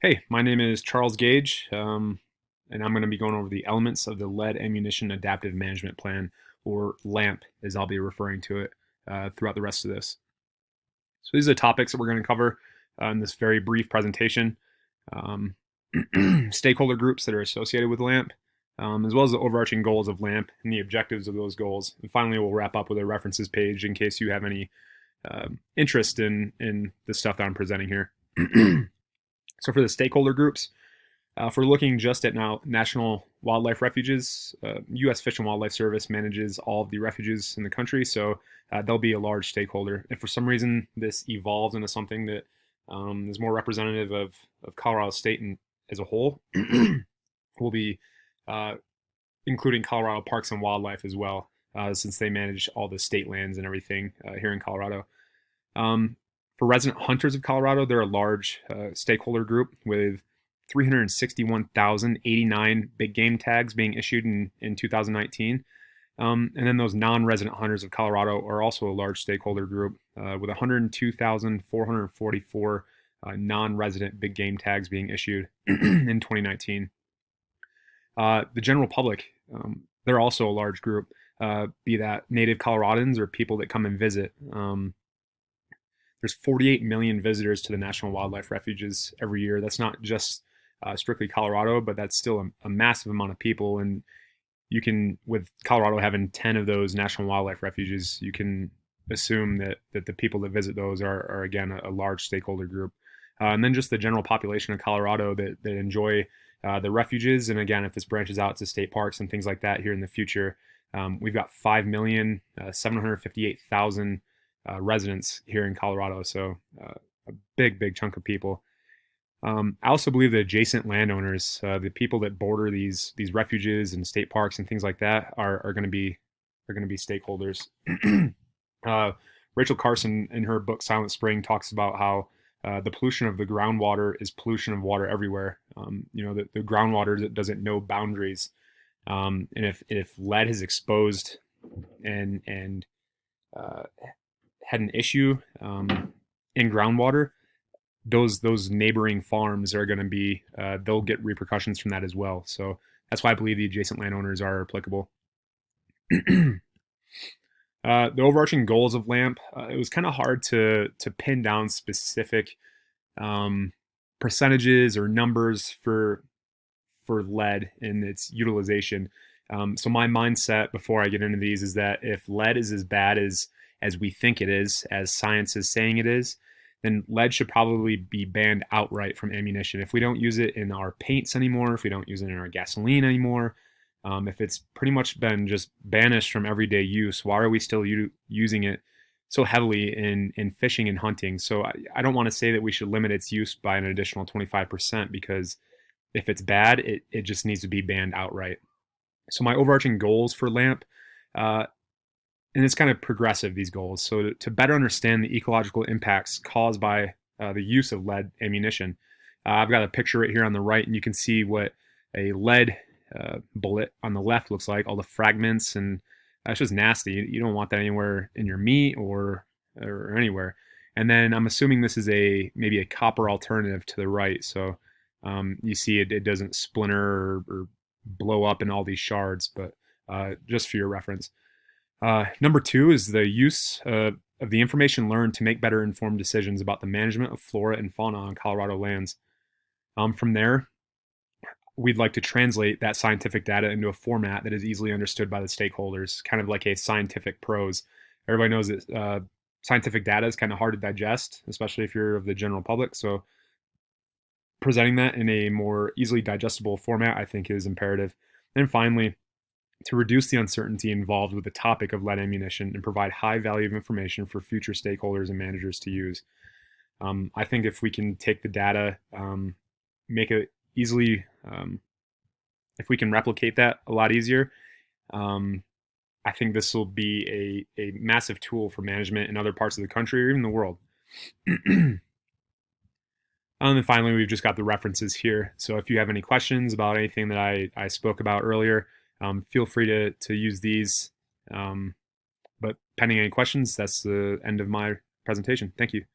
Hey, my name is Charles Gage, and I'm going to be going over the elements of the Lead Ammunition Adaptive Management Plan, or LAMP, as I'll be referring to it throughout the rest of this. So these are the topics that we're going to cover in this very brief presentation. Um, Stakeholder groups that are associated with LAMP, as well as the overarching goals of LAMP and the objectives of those goals. And finally, we'll wrap up with a references page in case you have any interest in the stuff that I'm presenting here. So for the stakeholder groups, if we're looking just at now national wildlife refuges, U.S. Fish and Wildlife Service manages all of the refuges in the country, so they'll be a large stakeholder. If for some reason this evolves into something that is more representative of Colorado State and as a whole, we'll be uh, including Colorado Parks and Wildlife as well, since they manage all the state lands and everything here in Colorado. Um, for resident hunters of Colorado, they're a large stakeholder group with 361,089 big game tags being issued in 2019. And then those non-resident hunters of Colorado are also a large stakeholder group with 102,444 non-resident big game tags being issued in 2019. The general public, they're also a large group, be that native Coloradans or people that come and visit. There's 48 million visitors to the national wildlife refuges every year. That's not just strictly Colorado, but that's still a massive amount of people. And you can, with Colorado having 10 of those national wildlife refuges, you can assume that the people that visit those are again, a large stakeholder group. And then just the general population of Colorado that enjoy the refuges. And again, if this branches out to state parks and things like that here in the future, we've got 5,758,000 residents here in Colorado. So a big chunk of people. I also believe that adjacent landowners, the people that border these refuges and state parks and things like that, are going to be stakeholders. Rachel Carson, in her book Silent Spring, talks about how the pollution of the groundwater is pollution of water everywhere. The groundwater doesn't know boundaries, and if lead is exposed and had an issue in groundwater, those neighboring farms are going to be they'll get repercussions from that as well. So that's why I believe the adjacent landowners are applicable. The overarching goals of LAMP, it was kind of hard to pin down specific percentages or numbers for lead and its utilization. So my mindset before I get into these is that if lead is as bad as we think it is, as science is saying it is, then lead should probably be banned outright from ammunition. If we don't use it in our paints anymore, if we don't use it in our gasoline anymore, if it's pretty much been just banished from everyday use, why are we still using it so heavily in fishing and hunting? So I don't want to say that we should limit its use by an additional 25%, because if it's bad, it just needs to be banned outright. So my overarching goals for LAMP, and it's kind of progressive, these goals. So to better understand the ecological impacts caused by the use of lead ammunition, I've got a picture right here on the right, and you can see what a lead bullet on the left looks like, all the fragments, and that's just nasty. You don't want that anywhere in your meat or anywhere. And then I'm assuming this is maybe a copper alternative to the right. So you see it doesn't splinter or blow up in all these shards, but just for your reference. Number two is the use of the information learned to make better informed decisions about the management of flora and fauna on Colorado lands. From there, we'd like to translate that scientific data into a format that is easily understood by the stakeholders, kind of like a scientific prose. Everybody knows that scientific data is kind of hard to digest, especially if you're of the general public. So presenting that in a more easily digestible format, I think, is imperative. And finally, to reduce the uncertainty involved with the topic of lead ammunition and provide high value of information for future stakeholders and managers to use. I think if we can take the data, make it easily, if we can replicate that a lot easier, I think this will be a massive tool for management in other parts of the country or even the world. And then finally, we've just got the references here. So if you have any questions about anything that I spoke about earlier, feel free to use these. But pending any questions, that's the end of my presentation. Thank you.